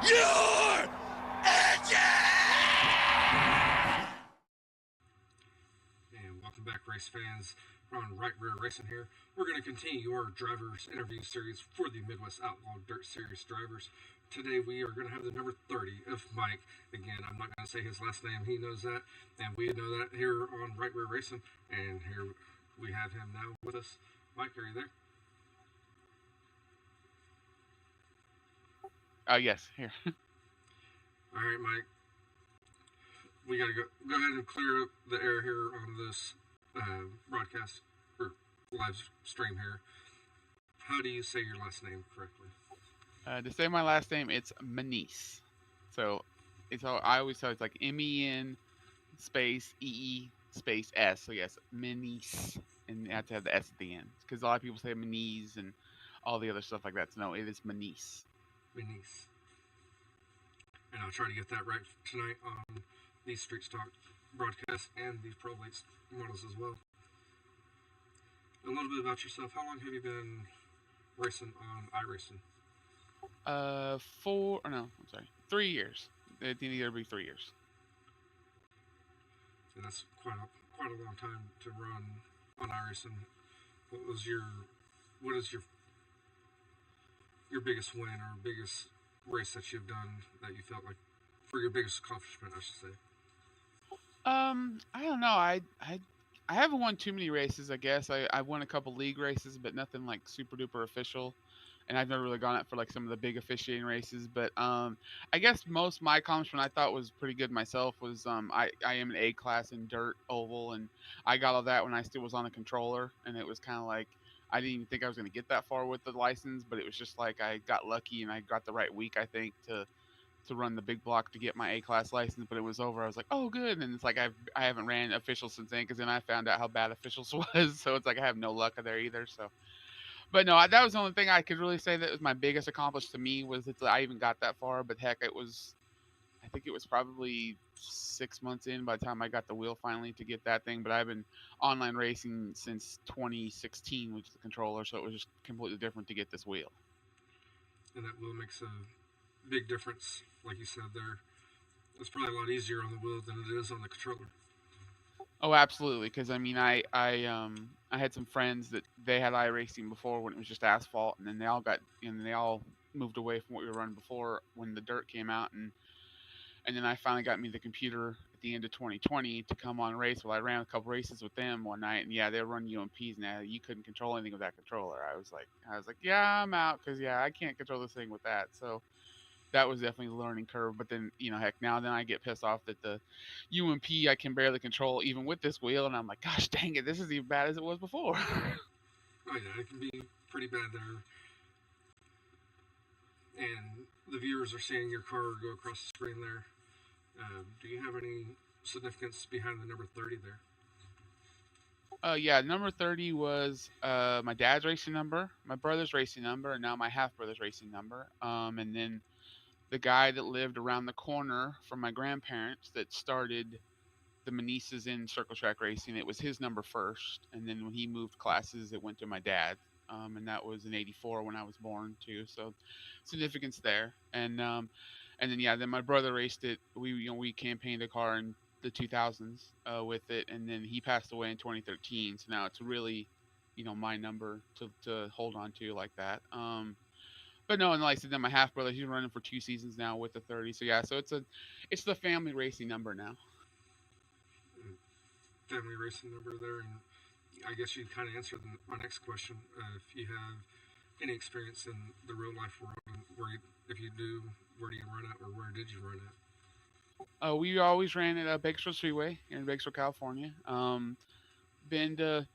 your engine! And welcome back, race fans. We're on Right Rear Racing here. We're going to continue our drivers interview series for the Midwest Outlaw Dirt Series drivers. Today we are going to have the number 30 of Mike. Again, I'm not going to say his last name. He knows that, and we know that here on Right Rear Racing. And here we have him now with us. Mike, are you there? Yes, here. All right, Mike. We got to go ahead and clear up the air here on this broadcast or live stream here. How do you say your last name correctly? To say my last name, it's Menees. So I always tell it's like MEN space EE space S. So yes, Menees, and you have to have the S at the end because a lot of people say Menees and all the other stuff like that. So no, it is Menees. Menees. And I'll try to get that right tonight on these Street Stock broadcasts and these Pro Lates models as well. A little bit about yourself. How long have you been racing on iRacing? 3 years. It didn't either be 3 years. So that's quite a long time to run on iRacing. What is your biggest win or biggest race that you've done that you felt like for your biggest accomplishment, I should say? I don't know. I haven't won too many races. I guess I won a couple league races, but nothing like super duper official. And I've never really gone out for like some of the big officiating races. But I guess most of my accomplishment I thought was pretty good myself was I am an A class in dirt oval, and I got all that when I still was on a controller, and it was kind of like I didn't even think I was going to get that far with the license, but it was just like I got lucky and I got the right week I think to run the big block to get my A class license, but it was over. I was like, oh, good. And it's like I haven't ran officials since then because then I found out how bad officials was. So it's like I have no luck there either. So, but no, that was the only thing I could really say that was my biggest accomplishment to me was that I even got that far. But heck, I think it was probably 6 months in by the time I got the wheel finally to get that thing. But I've been online racing since 2016 with the controller, so it was just completely different to get this wheel. And that wheel makes a big difference, like you said there. It's probably a lot easier on the wheel than it is on the controller. Oh, absolutely. Because I mean, I had some friends that they had iRacing before when it was just asphalt, and then they all moved away from what we were running before when the dirt came out, and then I finally got me the computer at the end of 2020 to come on race. Well, I ran a couple races with them one night, and yeah, they were running UMPs now. You couldn't control anything with that controller. I was like, yeah, I'm out because yeah, I can't control this thing with that. So that was definitely a learning curve. But then, heck, now then I get pissed off that the UMP I can barely control even with this wheel, and I'm like, gosh dang it, this is even bad as it was before. Oh yeah, it can be pretty bad there. And the viewers are seeing your car go across the screen there. Do you have any significance behind the number 30 there? Yeah, number 30 was my dad's racing number, my brother's racing number, and now my half brother's racing number. And then the guy that lived around the corner from my grandparents that started the Meneeses in circle track racing, it was his number first. And then when he moved classes, it went to my dad. And that was in '84 when I was born too. So significance there. And then yeah, then my brother raced it. We campaigned a car in the 2000s with it, and then he passed away in 2013. So now it's really, my number to hold on to like that. But no, and like I said, then my half brother, he's running for 2 seasons now with the 30. So yeah, so it's the family racing number now. Family racing number there, and I guess you kind of answered my next question. If you have any experience in the real life world, if you do, where do you run at, or where did you run at? We always ran at Bakersfield Speedway in Bakersfield, California. Been to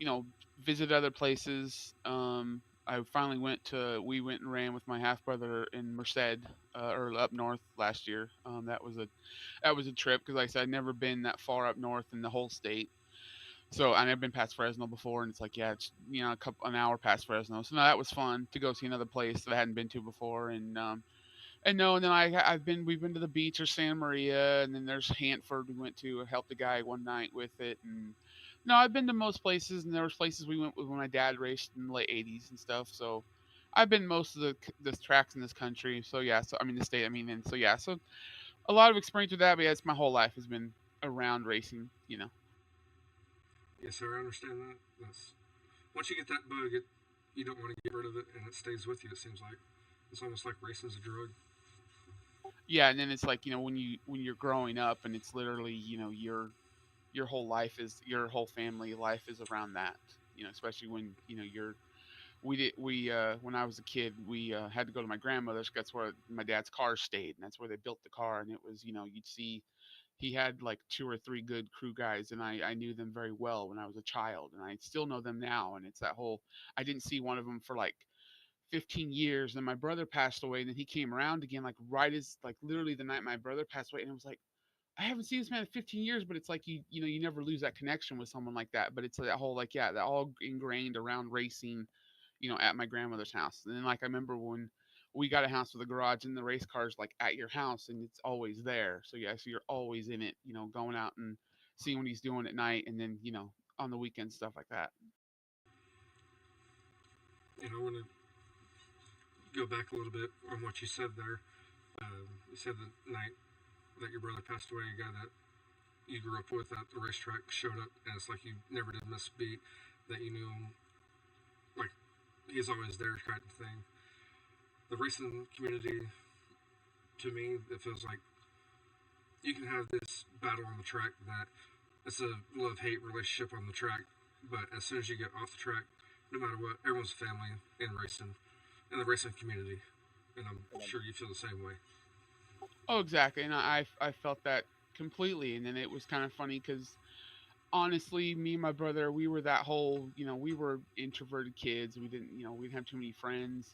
visit other places. We went and ran with my half brother in Merced, or up north last year. That was a trip because like I said, I'd never been that far up north in the whole state. So I've been past Fresno before, and it's like, yeah, it's an hour past Fresno. So no, that was fun to go see another place that I hadn't been to before, and then we've been to the beach or Santa Maria, and then there's Hanford. We went to help the guy one night with it, and no, I've been to most places, and there was places we went with when my dad raced in the late '80s and stuff. So I've been most of the tracks in this country, so yeah. So I mean the state. I mean, and so yeah. So a lot of experience with that. But yeah, it's my whole life has been around racing. You know. Yes, sir. I understand that. That's once you get that bug, you don't want to get rid of it, and it stays with you. It seems like it's almost like racing's a drug. Yeah, and then it's like when you're growing up, and it's literally your whole life is your whole family life is around that. You know, especially when you're we when I was a kid, we had to go to my grandmother's. That's where my dad's car stayed, and that's where they built the car. And it was, you'd see he had like two or three good crew guys, and I knew them very well when I was a child, and I still know them now. And it's that whole I didn't see one of them for like 15 years, and my brother passed away, and then he came around again, like right as like literally the night my brother passed away, and it was like I haven't seen this man in 15 years, but it's like you never lose that connection with someone like that. But it's that whole like yeah, that all ingrained around racing, at my grandmother's house. And then like I remember when we got a house with a garage and the race cars like at your house and it's always there. So yeah, so you're always in it, going out and seeing what he's doing at night and then, on the weekends, stuff like that. And I want to go back a little bit on what you said there. You said the night that your brother passed away, a guy that you grew up with at the racetrack showed up, and it's like you never did miss a beat. That you knew him, like he's always there, kind of thing. The racing community, to me, it feels like you can have this battle on the track that it's a love-hate relationship on the track, but as soon as you get off the track, no matter what, everyone's family in racing, in the racing community, and I'm sure you feel the same way. Oh, exactly. And I felt that completely. And then it was kind of funny because honestly, me and my brother, we were that whole, we were introverted kids. We didn't have too many friends.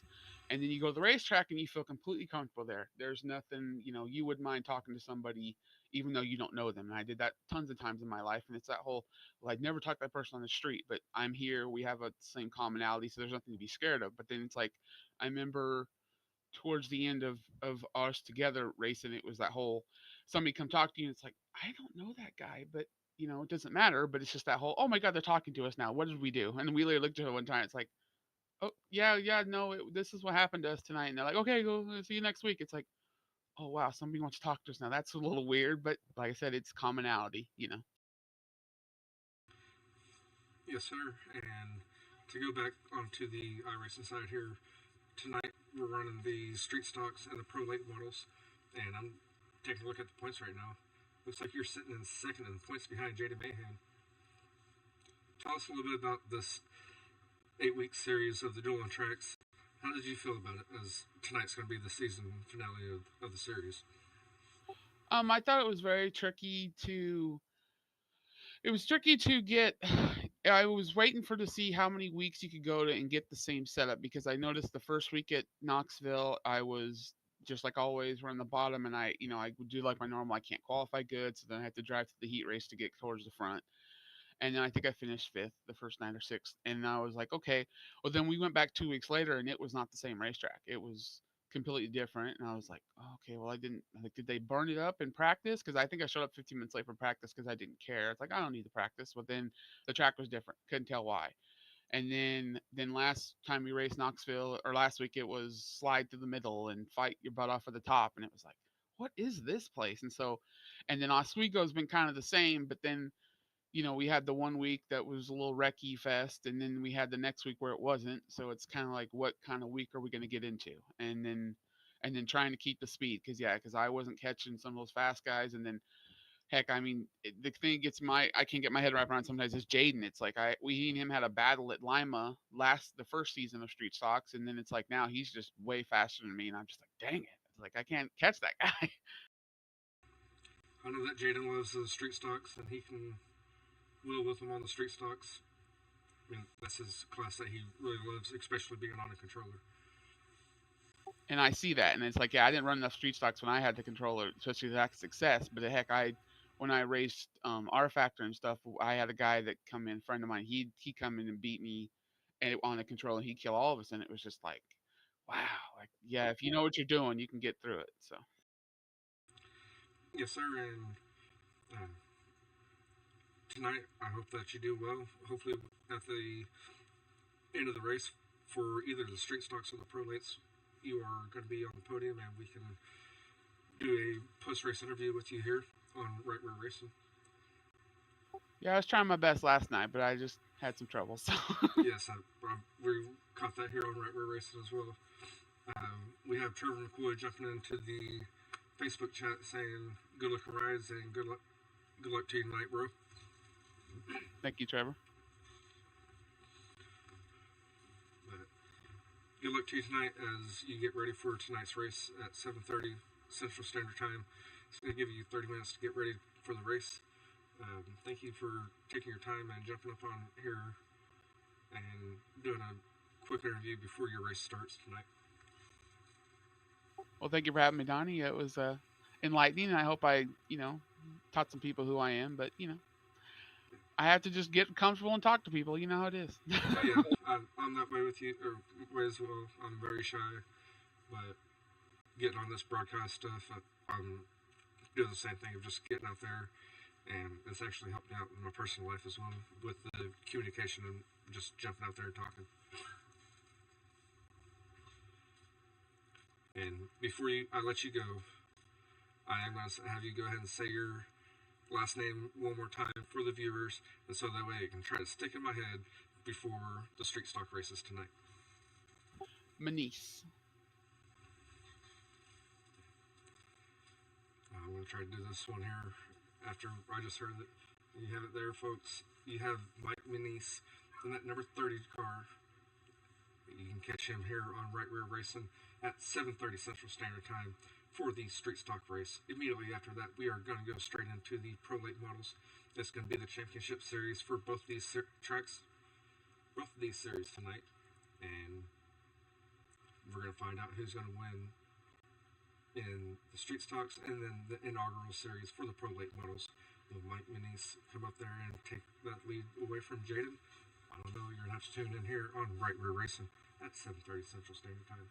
And then you go to the racetrack and you feel completely comfortable there. There's nothing, you wouldn't mind talking to somebody even though you don't know them. And I did that tons of times in my life. And it's that whole, well, I'd never talk to that person on the street, but I'm here. We have a same commonality. So there's nothing to be scared of. But then it's like, I remember towards the end of us together racing, it was that whole somebody come talk to you and it's like I don't know that guy, but it doesn't matter. But it's just that whole, oh my god, they're talking to us now, what did we do? And we literally looked at her one time, it's like, oh yeah, yeah, no, this is what happened to us tonight. And they're like, okay, go see you next week. It's like, oh wow, somebody wants to talk to us now. That's a little weird, but like I said, it's commonality. Yes, sir. And to go back onto the iRacing side here, tonight we're running the street stocks and the pro late models, and I'm taking a look at the points right now. Looks like you're sitting in second in points behind Jaden Mayhem. Tell us a little bit about this 8-week series of the dueling tracks. How did you feel about it? As tonight's going to be the season finale of the series. I thought it was very tricky to it was tricky to get. I was waiting for to see how many weeks you could go to and get the same setup, because I noticed the first week at Knoxville I was just like always we're in the bottom, and I would do like my normal, I can't qualify good, so then I had to drive to the heat race to get towards the front. And then I think I finished fifth the first night or sixth. And I was like, okay. Well, then we went back 2 weeks later, and it was not the same racetrack. It was completely different. And I was like, oh, okay, well, I didn't like. Did they burn it up in practice? Because I think I showed up 15 minutes late for practice because I didn't care. It's like I don't need the practice. But then the track was different. Couldn't tell why. And then last time we raced Knoxville, or last week, it was slide through the middle and fight your butt off for the top. And it was like, what is this place? And then Oswego's been kind of the same, but then we had the one week that was a little wrecky fest, and then we had the next week where it wasn't. So it's kind of like, what kind of week are we going to get into? And then trying to keep the speed, because I wasn't catching some of those fast guys, and then heck, I mean, the thing gets I can't get my head wrapped around sometimes is Jaden. It's like we and him had a battle at Lima the first season of Street Stocks, and then it's like now he's just way faster than me, and I'm just like, dang it, it's like I can't catch that guy. I know that Jaden loves the street stocks, and he can wheel with them on the street stocks. I mean, that's his class that he really loves, especially being on a controller. And I see that, and it's like, yeah, I didn't run enough street stocks when I had the controller, especially that success. But heck, when I raced R Factor and stuff, I had a guy that come in, friend of mine. He come in and beat me, and on the controller, he'd kill all of us, and it was just like, wow, like yeah, if you know what you're doing, you can get through it. So Yes, sir. And uh, tonight, I hope that you do well. Hopefully, at the end of the race, for either the street stocks or the pro lates, you are going to be on the podium, and we can do a post-race interview with you here on Right Rear Racing. Yeah, I was trying my best last night, but I just had some trouble. So Yes, we caught that here on Right Rear Racing as well. We have Trevor McCoy jumping into the Facebook chat saying, "Good luck rides and good luck to you tonight, bro." thank you, Trevor. But good luck to you tonight as you get ready for tonight's race at 7:30 Central Standard Time. It's going to give you 30 minutes to get ready for the race. Thank you for taking your time and jumping up on here and doing a quick interview before your race starts tonight. Well, thank you for having me, Donnie. It was enlightening. I hope I, taught some people who I am. But I have to just get comfortable and talk to people. You know how it is. Yeah, I'm that way with you, or way as well. I'm very shy, but getting on this broadcast stuff, I'm doing the same thing of just getting out there, and it's actually helped me out in my personal life as well with the communication and just jumping out there and talking. And before I let you go, I am going to have you go ahead and say your last name one more time for the viewers, and so that way it can try to stick in my head before the street stock races tonight. Menees. I'm going to try to do this one here after I just heard that. You have it there, folks. You have Mike Menees in that number 30 car. You can catch him here on Right Rear Racing at 7:30 Central Standard Time for the street stock race. Immediately after that, we are going to go straight into the Pro Late models. It's going to be the championship series for both these tracks, both of these series tonight, and we're going to find out who's going to win in the street stocks and then the inaugural series for the Pro Late models. Will Mike Menees come up there and take that lead away from Jaden? I don't know. You're going to have to tune in here on Right Rear Racing at 7:30 Central Standard Time.